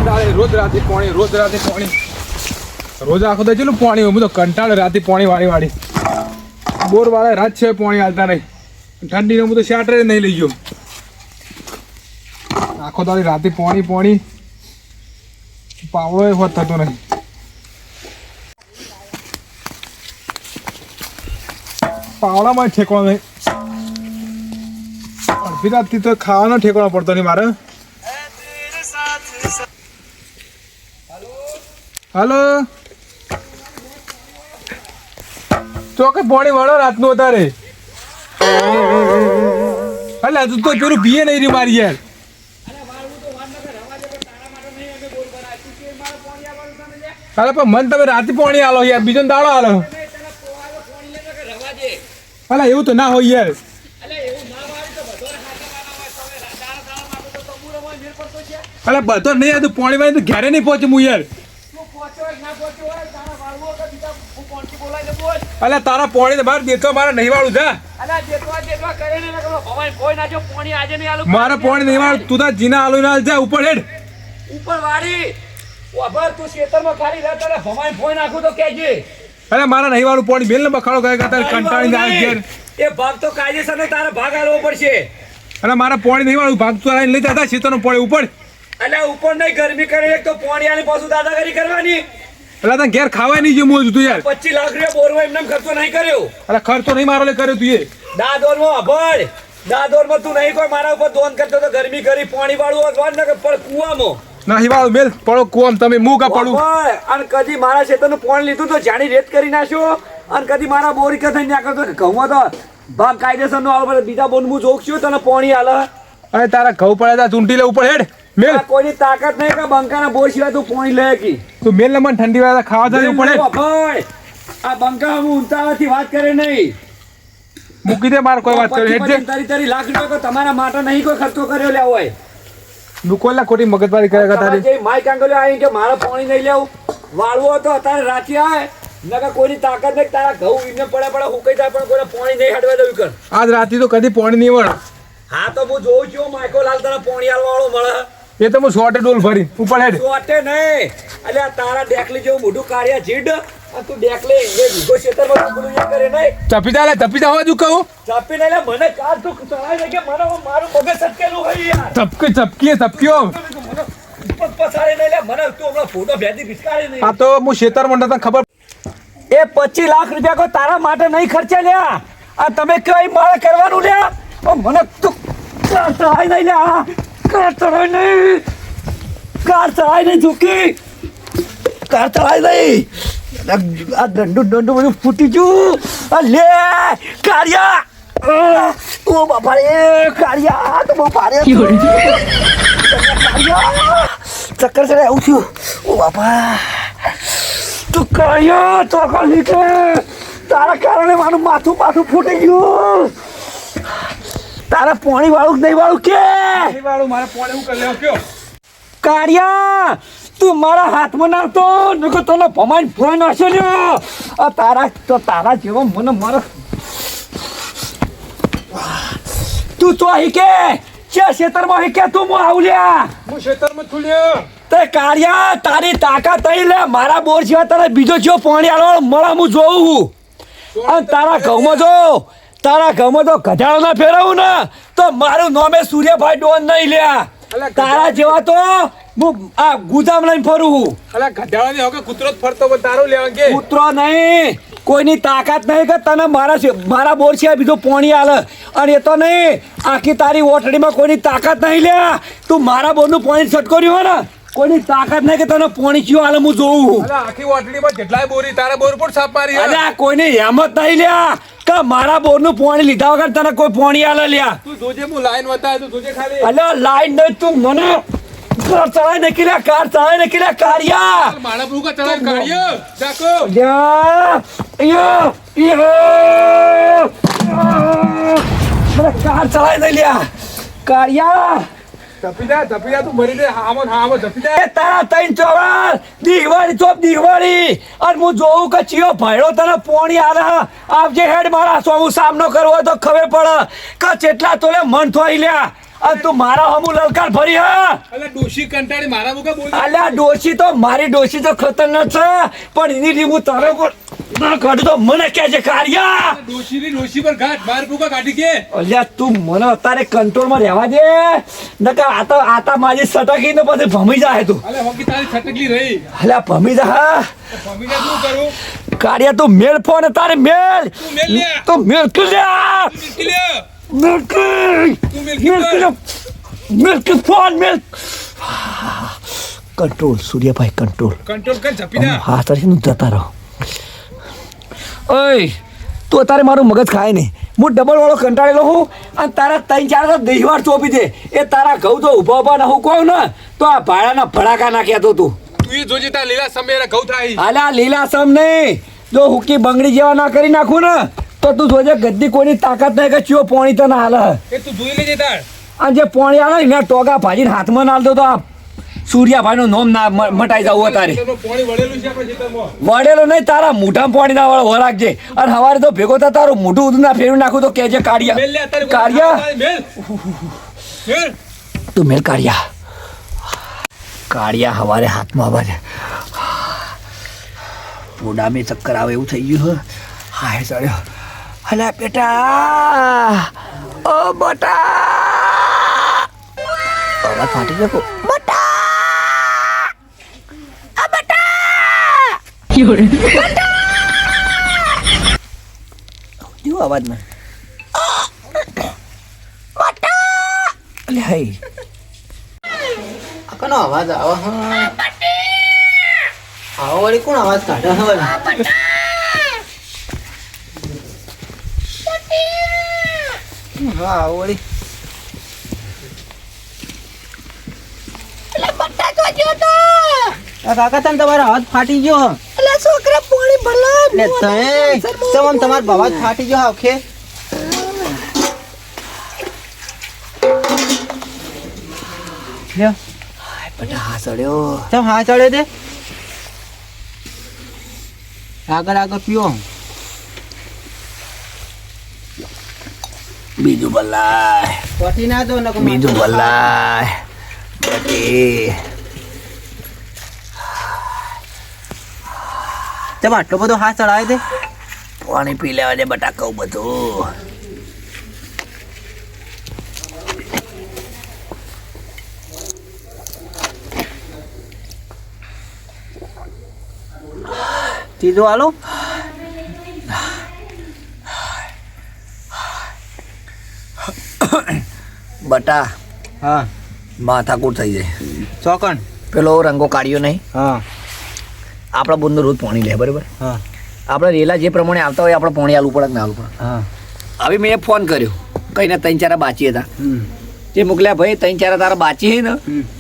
કંટાળે રોજ રાતે પાણી રોજ આખો તો ચેલું પાણી હું તો કંટાળે રાતે પાણી વાળી બોર વાળા રાત છે પાણી હાલતા નહીં ઠંડીને હું તો શાટરે નહીં લઈ ગયો આખો દાડી રાતે પાણી પાવડો હોત થતો નહીં પાવડામાં ઠેકવાનો નહીં અડધી રાતથી તો ખાવાનો ઠેકવાનો પડતો નહીં મારે હાલો ચોકે પાણી વાળો રાતનું અત્યારે એટલે તું તો પેલું પીએ નહીં રી મારી યાર અરે પણ મન તમે રાતે પાણી આલો યાર બીજો દાડો આલો અલા એવું તો ના હોય યાર અલા બધો નહીં તું પાણી વાળી તો ઘેરે નહીં પહોંચે હું યાર અલા તારા પાણી તો બહાર દેતો મારે નહીં વાળું જા મારા પાણી નહીં વાળું તું તો જીના આલુ ના જા ઉપર હેડ ઉપર વાળી તું ખેતરમાં ખાલી રહેતા ને ભમાઈ ફોઈ નાખું તો કેજે અરે મારા નહીં વાળું પાણી બેલ ને બખાડો ગયા તારે કંટાળીને આ ઘેર એ ભાગ તો કાયદેસર ને તારે ભાગ આલવો પડશે અરે મારા પાણી નહીં વાળું ભાગ તો લઈ જતા ખેતરનો પાણી ઉપર એટલે ઉપર નહીં ગરમી કરે તો પાણી આને પાછું દાદાગીરી કરવાની એટલે તને ઘેર ખાવાય નહીં જેવું તું યાર 25 લાખ રૂપિયા બોરવા એમને ખર્ચો નહીં કર્યો અરે ખર્ચો નહીં મારો લે કર્યો તું એ દાદોરમાં અભળ દાદોરમાં તું નહીં કોઈ મારા ઉપર દોન કરતો તો ગરમી કરી પાણી વાળું હોત ને પણ કુવામાં નહીં વાળું મેલ પડો કુવામ તમે મુકા પડું અને કદી મારા ખેતરનું પાણી લીધું તો જાણી રેત કરી નાખ્યો અને કદી મારા બોરિકા થઈને નાખ્યો તો ઘઉંમાં તો ભાગ કાયદેસર નો આવે બીજા બોન હું જોઉં છું તને પાણી આલે અરે તારા ઘઉં પડે તા ચૂંટી લે ઉપર હેડ મેલ કોઈની તાકાત નહીં કે બંકાના બોર સિવાય તું પાણી લે કી તું મેલ ને મને ઠંડી વાળા ખાવા જાય ઉપર હેડ આ બંકા હું ઊંચાવાથી વાત કરે નહીં મૂકી દે માર કોઈ વાત કરે હેડ તારી લાખ રૂપિયા તો તમારા માટે નહીં કોઈ ખર્ચો કર્યો લેવો હોય નુકોલા ખોટી મગજમારી કરે તારી માઈક આંગલ્યો આવી કે મારા પાણી નહીં લેવું વાળવો તો અત્યારે રાતી આવે નકા કોઈની તાકાત નહીં તારા ઘઉં ઈને પડે હુકાઈ જાય પણ કોઈને પાણી નહીં હડવા દેવું કર આજ રાતી તો કદી પાણી નહીં વળ હા તો હું જોઉં છું માઈકો લાલ તને પાણી આલવા વાળો મળે એ તો હું સોટે ડોલ ભરી ઉપર હેડ સોટે નહીં એટલે તારા ડેકલી જેવું મોઢું કાઢ્યા જીડ અને તું ડેકલે એ વિગો ખેતરમાં તું એ કરે નહીં તપી જા હોવા કહું ચાપી નહીં લે મને કાર તું ચલાય છે કે મને મારું મગજ સટકેલું હોય યાર ચપક્યો પસારે નહીં લે મને તું હમણાં ફોટો ભેદી બિસ્કારી નહીં આ તો હું ખેતર મંડળ તને ખબર એ 25 લાખ રૂપિયા કોઈ તારા માટે નહીં ખર્ચે લ્યા આ તમે કઈ મારે કરવાનું લ્યા મને તું કાર ચલાય નહીં લ્યા કાર ચલાય નહીં ઝૂકી કાર ચલાય નહીં આ દંડું બધું ફૂટી ગયું લે કાળિયા ઓ બાપા રે કાળિયા તો બહુ ભારે ચક્કર ચડે આવું છું ઓ બાપા તું કાળિયા તો કાલી કે તારા કારણે મારું માથું ફૂટી ગયું તારા પાણી વાળું નહીં વાળું કે વાળું મારે પાણી હું કરી લેવા કયો કાળિયા તું મારા હાથમાં નાખતો નકો તને ભમાઈ ફોન નાખ્યો લ્યો આ તારા જેવો મને મારો તું તો હીકે છે ખેતરમાં હીકે તું મો આવલ્યા હું ખેતરમાં છુલ્યો તે કાળિયા તારી તાકાત થઈ લે મારા બોર સિવાય તારે બીજો જો પાણી આલવા મળે હું જોઉં અને તારા ઘઉંમાં તો ગધાડો ના ફેરવું ને તો મારું નામે સૂર્યભાઈ ડોન નહીં લ્યા તારા જેવા તો હું આ ગુદામ લઈને ફરું અલા ગધાડાની હવે કૂતરો જ ફરતો તારો લેવા કે કૂતરો નહીં કોઈની તાકાત નહીં કે તને મારા બોર છે બીજો પાણી આલે અને એ તો નહીં આખી તારી ઓટડીમાં કોઈની તાકાત નહીં લે તું મારા બોરનું પાણી છટકોર્યું હોય ને કોઈની તાકાત નહીં કે તને પાણી કયો આલે હું જોઉં અલા આખી ઓટડીમાં જેટલાય બોરી તારા બોર પર સાપ મારી અલા કોઈની હિંમત નહીં લ્યા કે મારા બોરનું પાણી લીધા વગર તને કોઈ પાણી આલે લ્યા તું જોજે હું લાઈન બતાવે તું જોજે ખાલી અલા લાઈન નહીં તું મને કાર ચલાય નકીલા કાળિયા મારા બહુ કા ચલાય કાઢ્યો જાકો મને કાર ચલાય નહીં લ્યા કાળિયા ધપી જા તું મરી દે હામો ધપી જા એ તારા તૈન ચોવાર દિવાળી અને હું જોઉં કે ચિયો ભાઈડો તને પોણી આલે આવજે હેડ મારા સો હું સામનો કરવો તો ખબર પડે કે કેટલા તોલે મન થોઈ લ્યા અને તું મારા હમું લલકાર ભરી હા અલે ડોશી કંટાળી મારા મુકા બોલ અલ્યા ડોશી તો મારી ડોશી તો ખતરનાક છે પણ એની થી હું તારો પર ના કાઢું તો મને કહે છે કાઢ્યા ડોશી પર ઘાટ બાર મુકા કાઢી કે અલ્યા તું મને અત્યારે કંટ્રોલમાં રહેવા દે નકા આતા મારી સટકી ને પછી ભમી જાય તું અલે હોકી તારી છટકલી રહી અલ્યા ભમી જા ભમીને શું કરું કાઢ્યા તું મેલ ફોન તારે મેલ તું મેલ લે તો મેલ ક્લિયર મિલકી લે મેલ તું મિલકી milk phone milk control Suryabhai control control કર ઝપીના હા તારે નું જતા રહો ઓય તું અત્યારે મારું મગજ ખાય નહીં હું ડબલ વાળો કંટાળેલો હું અને તારા 3-4 તો દહીવાર ચોપી દે એ તારા ઘઉં તો ઊભા ઊભા ના હું કહું ને તો આ ભાડાના ભડાકા નાખ્યા તો તું જોજે તાર લીલા સમય ઘઉં થાય અલા લીલાસમ નહીં જો હુકી બંગડી જેવા ના કરી નાખું ને તો તું જોજે ગદ્દી કોઈની તાકાત નહીં કે ચિયો પોણી તને હાલ એ તું જોઈ લેજે તાર અને જે પોણી હાલે એના ટોગા ભાજીને હાથમાં ના હાલ દો તો આ સૂર્યાભાઈનું નામ ના મટાઈ જવું તારે પાણી વળેલું છે આપણે ખેતરમાં વડેલો નહીં તારા મોઢામાં પાણી ના વળો રાખજે અને સવારે તો ભેગો થતા તારું મોઢું ઉધું ના ફેરવી નાખું તો કેજે મેલ લે કાઢ્યા અત્યારે કાઢ્યા મેલ મેલ તું મેલ કાઢ્યા કાઢ્યા સવારે હાથમાં આવાજે પોડામાં ચક્કર આવે એવું થઈ ગયું હાય ચડ્યો અલ્યા બેટા ઓ બટા અવાજ ફાટી ગયો બટા આ બટા કેવો અવાજ ના બટા અલ્યા હાય કનો અવાજ આવે હા આવો વળી કોણ અવાજ કાઢે હવે હા આવો વળી કાકા તમે તમારો અવાજ ફાટી ગયો છોકરા પાણી ભરલા ને તમે તમારો અવાજ ફાટી ગયો આખે લ્યો બટા હા ચડ્યો તમે હા ચડે દે આગળ પીઓ બીજું બલ્લાય પટી ના દો ને બીજું બલ્લાય બટી તમે આટલો બધો હાથ ચડાવી દે પાણી પી લેવા દે બટા કહું બધું સીધું હાલો બટા હા માથાકૂટ થઈ જાય ચોકણ પેલો રંગો કાઢ્યો નહીં હા આપણા બોનનું રોજ પાણી લે બરાબર હા આપણે રેલા જે પ્રમાણે આવતા હોય આપણે પાણી આલવું પડે કે ના આલવું પડે હા હવે મેં ફોન કર્યો કઈને 3-4 બાચી હતા તે મોકલ્યા ભાઈ 3-4 તારા બાચી છે ને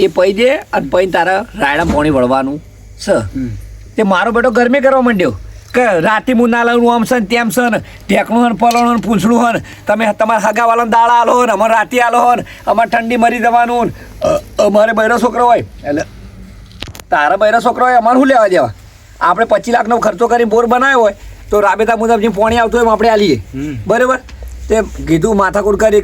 એ પૈ દે અને પૈ તારા રાયડા પાણી વળવાનું છે તે મારો બેટો ગરમી કરવા માંડ્યો કે રાતે હું ના લાવું આમ છે ને તેમ છે ને ઢેકણું ને પલણું ને પૂંછડું હોય ને તમે તમારા હગાવાળાને દાળ આલો ને અમારે રાતે આલો ને અમારે ઠંડી મરી જવાનું ને અમારે બૈરો છોકરો હોય એટલે તારા બૈરો છોકરો હોય અમારે શું લેવા દેવા આપણે 25 લાખનો ખર્ચો કરીને બોર બનાવ્યો હોય તો રાબેતા મુજબ જે પાણી આવતું હોય એમ આપણે આલીએ બરાબર તે કીધું માથાકૂટ કરી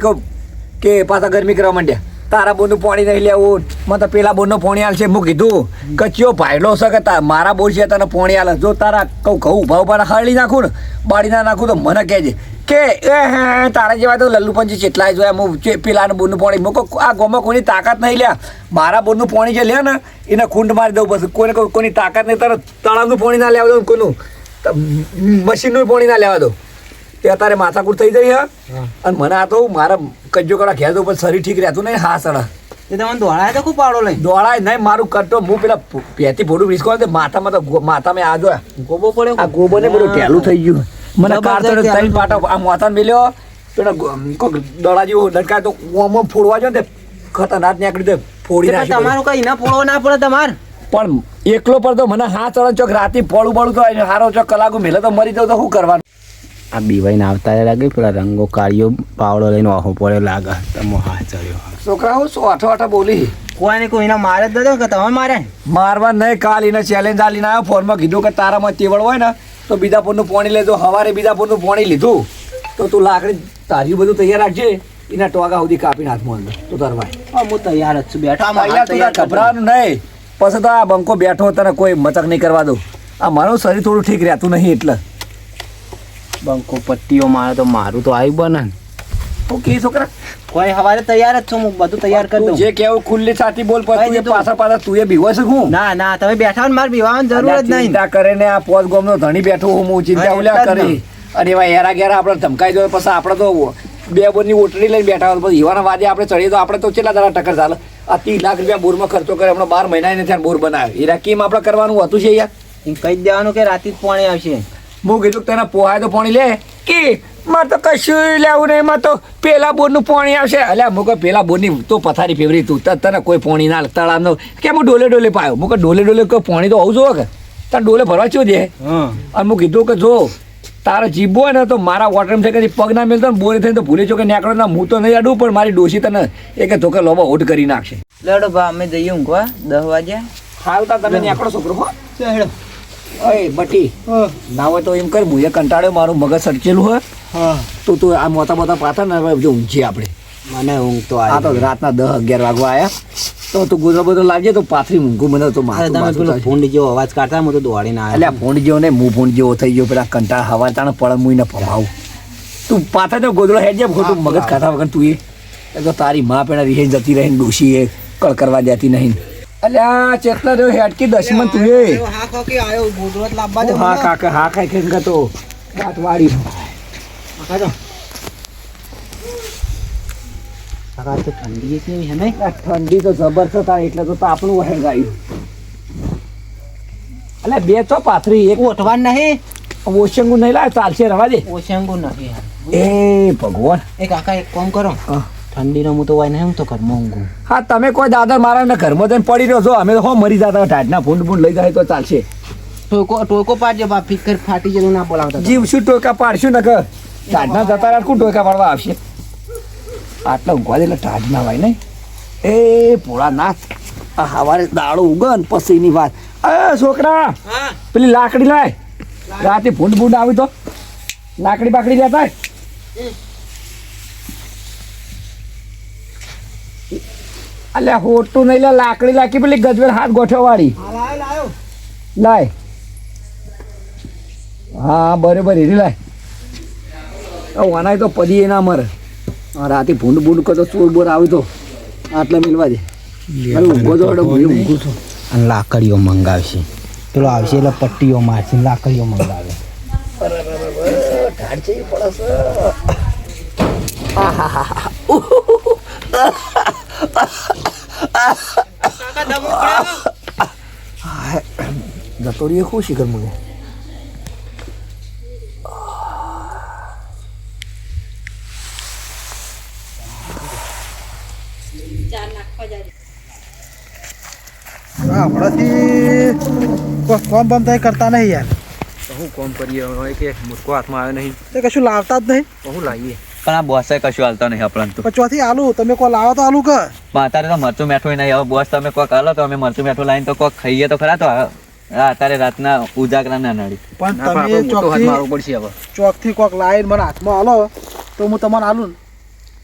કે પાછા ગરમી કરવા માંડ્યા તારા બોરનું પાણી નહીં લેવું મને તો પેલા બોરનું પાણી આલશે હું કીધું કે ચિયો ભાઈલો છે કે મારા બોર છે તને પાણી આલે જો તારા કહું ઘઉં ઉભા ઉભા હળી નાખું ને બાળી ના નાખું તો મને કહેજે કે તારા જેવા તો લલ્લુપંજી કેટલાય જોયા હું પેલાનું બોરનું પાણી મૂકો આ ગોમાં કોઈની તાકાત નહીં લ્યા મારા બોરનું પાણી જે લે ને એને ખૂંડ મારી દઉં પછી કોઈને કોઈની તાકાત નહીં તારે તળાવનું પાણી ના લેવા દઉં કોઈનું મશીનનું પાણી ના લેવા દઉં તે અત્યારે માથાકૂટ થઈ જઈ હા અને મને આ તો મારા કજ્જો કડા ઘેર તો પણ શરીર ઠીક રહેતું નહીં હા સડા એ તમને દોડાય તો ખૂબ પાડો લઈ દોડાય નહીં મારું કરતો હું પેલા પેથી ભોડું વિસ્કો માથામાં તો માથામાં આ જો ગોબો પડ્યો આ ગોબો ને બધું ઢેલું થઈ ગયું મને કાર તો ત્રણ પાટો આ માથાને મેલ્યો પેલા કોક દડા જેવું ડટકાય તો ઓમ ફોડવા જો ને ખતરનાક નીકળી દે ફોડી નાખી તમારું કઈ ના ફોડવો ના પડે તમારે પણ એકલો પર તો મને હા ચડન ચોક રાતે પોળું પોળું તો હારો ચોક કલાકો મેલે તો મરી જાવ તો શું કરવાનું આ બીવાઈને આવતા લાગે પેલા રંગો કાળિયો પાવડો લઈને આહો પડ્યો લાગે તમો હાથ ચડ્યો છોકરાઓ 108 બોલી કોઈને કોઈના મારે જ દો કે તમે મારે મારવા નહીં કાલ એને ચેલેન્જ આલીને આવ્યો ફોનમાં કીધું કે તારામાં તેવડ હોય ને તો બીજાપુરનું પાણી લેજો સવારે બીજાપુરનું પાણી લીધું તો તું લાકડી તારી બધું તૈયાર રાખજે એના ટોગા સુધી કાપીને હાથમાં અંદર તો તરવાય. હું તૈયાર જ છું બેઠો પહેલા તું તાર ગભરાવાનું નહીં, પછી તો આ બંકો બેઠો તને કોઈ મચક નહીં કરવા દઉં. આ મારું શરીર થોડું ઠીક રહેતું નહીં એટલે બંકો પટ્ટીઓ મારે તો મારું તો આવ્યું બને ને. હું કે છોકરા કોઈ હવારે તૈયાર જ છું હું બધું તૈયાર કરી તું દઉં. જે કેવું ખુલ્લી છાતી બોલ કહી પછી દીધું. પાછા પાછા તું એ બીવો છે હું ના ના તમે બેઠા હો ને મારે પીવાની જરૂર જ નહીં. ચિંતા કરે ને આ પોત ગોમનો ધણી બેઠો હું ચિંતા હા, ઉલ્યા એટલે જ કરી અને એવા હેરા ઘેરા આપણે ધમકાઈ દો પછી આપણે તો બે બોરની ઓટડી લઈને બેઠા હોય પછી હીવાના વાદે આપણે ચડીએ તો આપણે તો કેટલા દાડા ટક્કર ચાલે. આ 30 લાખ રૂપિયા બોરમાં ખર્ચો કરે હમણાં 12 મહિના ને ત્યાં બોર બનાવ્યો. હીરા કેમ આપણે કરવાનું હતું છે યાર? એમ કહી જ દેવાનું કે રાતે જ પાણી આવશે. હું કીધું કે તને પોહાય તો પાણી લે કે મારે તો કશું લેવું નહીં, એમાં તો પેલા બોરનું પાણી આવશે. અલ્યા મુકે પેલા બોરની તો પથારી ફેવરી તું તને કોઈ પાણી ના તળાવનો કે હું ડોલે ડોલે પાયો. મુકે ડોલે ડોલે કોઈ પાણી તો આવું જોવે કે તાર ડોલે ભરવા ચો દે. અને હું કીધું કે જો તારે જીભો હોય ને તો મારા વોટરમ છે કદી પગ ના મેલતો ને બોરે થઈને તો ભૂલે છો કે નેકળો ના હું તો નહીં અડું પણ મારી ડોશી તને એક ધોકે લોબા હોટ કરી નાખશે. લેડો ભા અમે જઈએ ઊંઘવા 10 વાગ્યા. હાલ તા તમે નેકળો છોકરો હો. ઓય બટી ના હોય તો એમ કર મુએ કંટાળ્યો મારું મગજ સડકેલું હોય તો તું આ મોટા મોટા પાથર ને હવે જો ઊંઘીએ આપણે. મને ઊંઘ તો આ તો રાતના 10-11 વાગવા આયા તો તું ગોદરો બોદરો લાવજે તો પાથરી ઊંઘું મને તો માથું તમે પેલો ફોન જેવો અવાજ કાઢતા હું તો દોડીને આવ્યો. એટલે ફોન જેવો ને હું ફોન જેવો થઈ ગયો પેલા કંટાળ હવા તાણે પડ મુઈને ફમાવું. તું પાથર તો ગોદડો હેડ જાય ખોટું મગજ ખાતા વગર તું એ તો તારી માં પેલા રીહે જતી રહીને ડોશી એ કળ કરવા દેતી નહીં. અલ્યા ચેતલા રહ્યો હેડકી દશમન તું એ હા કોકી આયો ગોદડો જ લાવવા દે. હા કાકા હા ખાઈ ખાઈને તો દાંત વાળી કાકા તો ઠંડી છે હે ને. આ ઠંડી તો જબરજસ્ત આ એટલે તો તાપનું વહેર ગાયું. અલ્યા બે તો પાથરી એક ઓઠવા નહીં ઓશંગુ નહીં લાવે ચાલશે રવા દે. ઓશંગુ નથી યાર. એ ભગવાન એ કાકા એક કામ કરો હા. ઠંડીનો હું તો વાય નહીં હું તો ઘરમાં ઊંઘું. હા તમે કોઈ દાદા મારા ને ઘરમાં જઈને પડી રહ્યો છો અમે તો હો મરી જતા ઢાઢના ફૂંડ ફૂંડ લઈ જાય તો ચાલશે. ટોકો પાડજો બા ફિકર ફાટી જતું ના બોલાવતા. જીવ શું ટોકા પાડશું ને કે ઢાઢના જતા રહ્યા કોણ ટોકા પાડવા આવશે? આટલા ઊંઘવા દે એટલે ઢાઢ ના વાય નહીં. એ ભોળા નાથ આ હવારે દાડો ઉગન પછીની વાત. એ છોકરા હા પેલી લાકડી લાય રાતે ફૂંડ ફૂંડ આવી તો લાકડી બાકડી લેતા અલ્યા હોટું નહીં લે લાકડી લાખી પેલી ગજવેલ હાથ ગોઠવ વાળી લાયો લાય. હા બરોબર એરી લાય. વાનાય તો પદી એ ના મરે. રાતે ભૂંડ ભૂંડ કરતો ચોર બોર આવી તો આટલા મિલવા દે. ઊંઘો તો ઊંઘું છું. અને લાકડીઓ મંગાવશે પેલો આવશે એટલે પટ્ટીઓ મારશે લાકડીઓ મંગાવે. ઢાળ છે પડસ. જતો રહીએ શું શીખર મને. હમણાંથી કોઈ કોમ બમ થાય કરતા નહીં યાર. હું કોમ કરીએ હવે કે મુસ્કો હાથમાં આવ્યો નહીં તે કશું લાવતા જ નહીં. હું લાવીએ. પણ આ બોસે કશું હાલતો નહીં આપણને તો પણ ચોથી આલુ તમે કોઈ લાવો તો આલુ કે પણ અત્યારે તો મરચું મેઠું નહીં. હવે બોસ તમે કોક હાલો તો અમે મરચું મેઠું લાવીને તો કોક ખાઈએ તો ખરા. તો અત્યારે રાતના ઉજાગરા ના નડી. પણ આપણે તમે મોટો હાથ ચોકથી મારવો પડશે હવે. ચોકથી કોક લાઈન મને હાથમાં આલો તો હું તમને આલુ ને.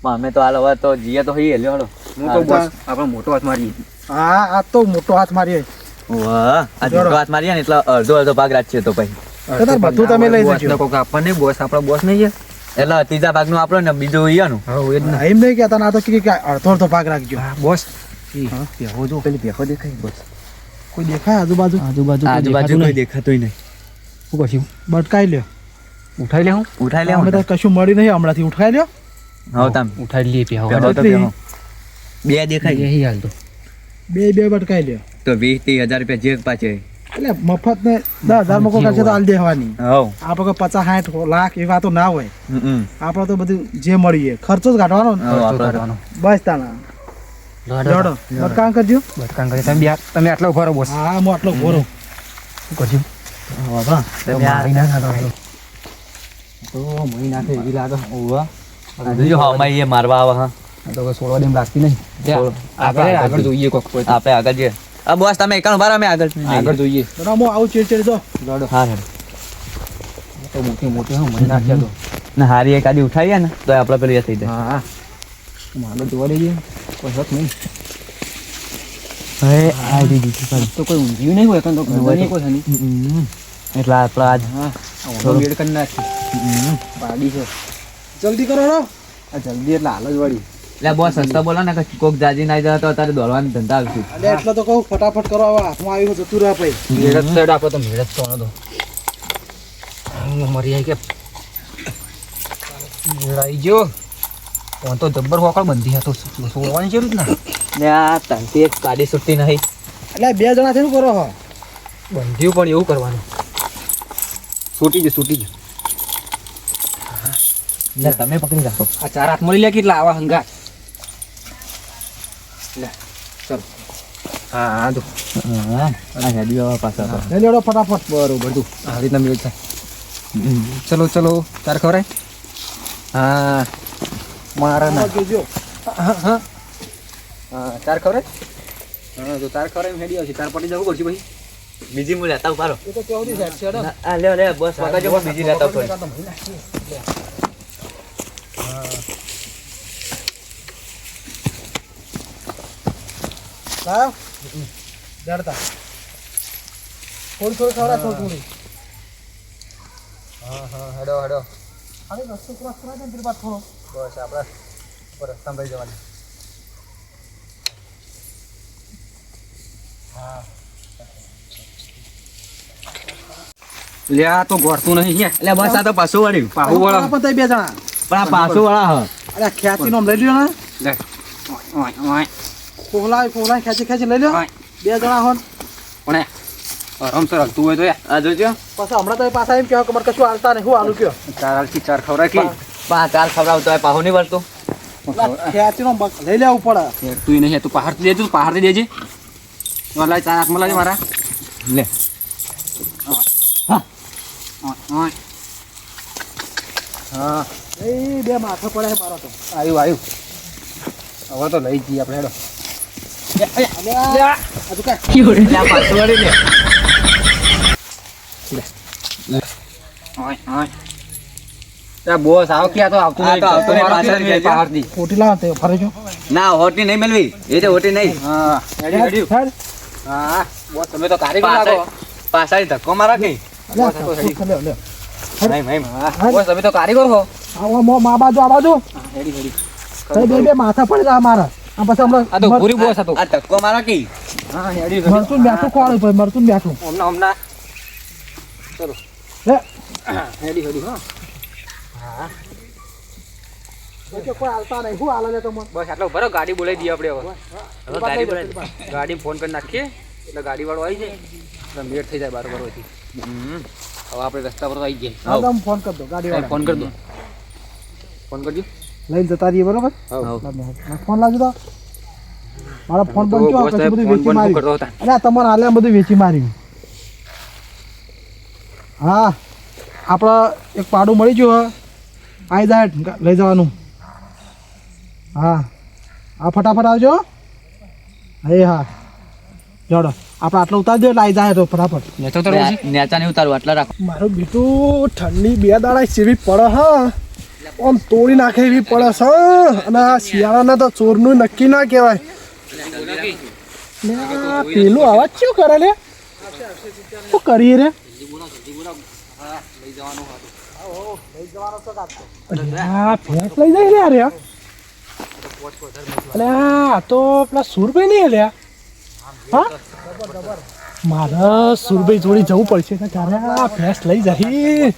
પણ અમે તો હાલ હવે તો જીએ તો હઈએ લ્યો હળો. હું તો બસ આપણે મોટો હાથ મારીએ. હા આ તો મોટો હાથ મારી વાહ આ જોડો હાથ મારીએ ને એટલે અડધો અડધો ભાગ રાખીએ તો પછી તાર બધું તમે લઈ જજો. કોક આપણને બોસ આપણો બોસ નહીં છે. એટલે ત્રીજા ભાગનું આપણો ને બીજું ઈયાનું. હા એ જ ને. એમ નહીં કહેતા ના તો કે અડધો અડધો ભાગ રાખજો. બોસ પેહો જો પેલી પેહો દેખાય બોસ. કોઈ દેખાય આજુબાજુ? આજુબાજુ કોઈ દેખાતું નહીં. શું કરશું બટકાઈ લ્યો. ઉઠાઈ લે હું ઉઠાઈ લે અમે તો કશું મળી નહીં હમણાંથી ઉઠાઈ લ્યો. હવે તમે ઉઠાઈ લઈએ પેહો પહેલો તો કેટલી? પહેલો. બે દેખાય એ હાલ તો બે બટકાઈ લ્યો. તો 20-30 હજાર રૂપિયા જે પાછે. એટલે મફત ને 10,000 માં કોઈ કરશે તો હાલ દેવાની. હવ આપણે કોઈ 50-60 લાખ એવી વાતો ના હોય. હમ આપણે તો બધું જે મળીએ ખર્ચો જ કાઢવાનો ને. હવ આપણો બસ તાણા જોડો બટકાં કરજો. બટકાં કરી તમે આટલો ઉભા રહો બોસ. હા હું આટલો ઘોરો. શું કરશું તમે આ- મારી ના ખાતો તો મહી નાખે એવી લાગે. ઓવા જોજો હવામાં એ મારવા આવે હા. આ તો કોઈ સોળવા દેમ લાગતી નહીં. આગળ આગળ જોઈએ કોક કોઈ. આપણે આગળ જઈએ. આ બોસ તમે એકણ ઉભા રહો અમે આગળ આગળ જોઈએ. બરાબર હું આવું ચેડ જો. હા હા તો મોટી મોટી હું મહી નાખ્યા તો. ને હારી એક આદી ઉઠાઈએ ને તો આપણે પેલી એ થઈ જાય. હા મારે જોવા દઈએ કોઈ હક નહીં. હવે આ દીધી તો કોઈ ઊંધિયું નહીં હોય તો કોઈ કોઈ એટલે આપણે આજ થોડું બેડ કરી નાખી પાડી છે. જલ્દી કરો રો. આ જલ્દી એટલે હાલ જ વળી. એટલે બોસ સસ્તા બોલો ને કે કોક જાજી ના જાય તો અત્યારે દોડવાનો ધંધા આવશે. એટલે એટલે તો કહું ફટાફટ કરો હવે હાથમાં આવી જતું રહે પછી. મેળત સાઈડ આપો તો મેળત તો તો મરી જાય કે મેળાઈ ગયો ફોન તો જબ્બર હોકળ બંધી હતો સોળવાની જરૂર ને ને આ તાંતી એક ગાડી છૂટતી નહીં. એટલે 2 જણા થઈને કરો હો. બંધ્યું પણ એવું કરવાનું છૂટી જ એટલે તમે પકડી રાખો. આ 4 હાથ મળી લે કેટલા આવા હંગા લે ચાલ હા તો હા આ હેડી આવા પાછા તો. લઈ લેડો ફટાફટ. બરોબર તું આ રીતના મેળ થાય. ચલો ચલો તાર ખવરાય હા મારા ના જોજો. હા તાર ખવરાય હા તો તાર ખવરાય હેડી આવશે તાર પટી જવું પડશે ભાઈ. બીજી હું લેતા ઉભા રહો. એ તો કેવું દી સાઈડ છે હેડો. આ લે બસ પકડજો પણ બીજી લેતા ઉભા. લાવ. જડતા. થોડી ખવડા થોડી. હા હેડો હેડો અરે રસ્તો ક્રોસ કરાય ને પેલી બાદ થોડો. બસ આપણા ઉપર રસ્તામાં ભાઈ જવાનું. લે આ તો ગોળતું નહીં હે એટલે બસ આ તો પાછું વળ્યું. પાહુ વાળો પણ તઈ 2 જણા. પણ આ પાછું વાળા હ. અરે ખ્યાતિ નો લઈ લ્યો ને. લે ઓય ઓય કોહલા ખેંચી લઈ લ્યો. ઓય 2 જણા હોન. પણ આરામ સર તું હોય તો યાર આ જોજો પછી હમણાં તો પાછા એમ કહેવા કે મને કશું હાલતા નહીં. હું હાલું કયો. ચાર ખવરાય કે પા ચાર ખવડાવતો હોય પાહુ નહીં વળતું. ખ્યાતિ નો લઈ લેવું પડે. તું નહીં તું પહાડ દેજે તું પહાડ દેજે વાલા ચાર હાથમાં લાગે મારા લે હા એ 2 માથે પડે છે મારો તો. આવ્યું હવે તો લઈ જઈએ આપણે હેડો અલ્યા આ તું કાંઈ. એટલે આ પાછું વળી લે. બોસ આવો ક્યાં તો આવતું આ તો આવતો નહીં, પાછળ નહીં જજો. પહાડથી ખોટી લાવ તે ફરે છો. ના હોટી નહીં મેળવી એ તો હોટી નહીં. હા હેડ્યું હેડ. હા બોસ તમે તો કારીગર લાગો પાછળ ધક્કો મારો કે અલ્યા, લે, લે. હા બોસ તમે તો કારીગર હો આવો મા બાજુ આ બાજુ. હેડી તઈ 2 માથા પડી રહ્યા મારા. આ પછી હમણાં આ તો પૂરી બોસ હતો આ ધક્કો મારો કે હા હેડી મરચું બેઠું કોણ ભાઈ મરચું બેઠું. હમણાં લે. હેડી હા કે કોઈ હાલતા નહીં. હું હાલે તમને. બસ આટલો ભરો ગાડી બોલાવી દઈએ આપણે હવે હવે ગાડી બોલાવી. ગાડી ફોન કરી નાખીએ એટલે ગાડી વાળો આવી જાય એટલે મેળ થઈ જાય બરાબર હોયથી હવે આપણે રસ્તા પર તો આવી જાય હા, તમે ફોન કરી દો ગાડી વાળા. ફોન કરી દો ફોન કરજો લઈને જતા રહીએ બરોબર. હા ફોન લાવજો તો. મારા ફોન બંધ થયો પછી બધું વેચી ફોન માર્યું. કરતો હતા અરે તમારે હાલે બધું વેચી માર્યું. હા આપણે એક પાડું મળી ગયું હે આવી જાય લઈ જવાનું. હા હા ફટાફટ આવજો. હા જોડો આપણે આટલો ઉતારી દો એટલે આવી જાય તો ફટાફટ. નેચો તો રહું છે નેચા નહીં ઉતારવું આટલા રાખો. મારું બીટું ઠંડી 2 દાડા સેવી પડે હા આમ તોડી નાખે એવી પડે છે અને આ શિયાળાના તો ચોરનું નક્કી ના કહેવાય. લે આ પેલું અવાજ શું કરે લે શું કરીએ રે હા ભેંસ લઈ જાય લે અરે અલે આ તો પેલા સુરભાઈ નહીં લે હા મારે સુરભાઈ જોડે જવું પડશે ને ત્યારે આ ભેંસ લઈ જાય.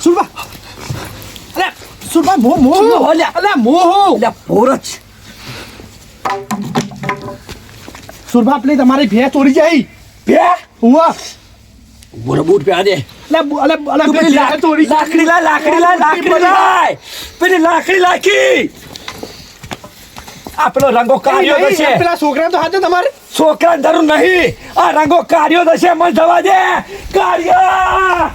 સુરભા અલે સુરભા મો અલે મો એટલે પોરચ સુરભા પેલી તમારી ભેંસ ચોરી જાય બે ઉવા બોર બૂટ પે આદે અલે પેલી ભેંસ ચોરી લાકડી લાય પેલી લાકડી લાખી આ પેલો રંગો કાર્યો થશે પેલા છોકરા તો હાથે તમારે છોકરા જરૂર નહીં આ રંગો કાર્યો થશે મને જવા દે કાર્યો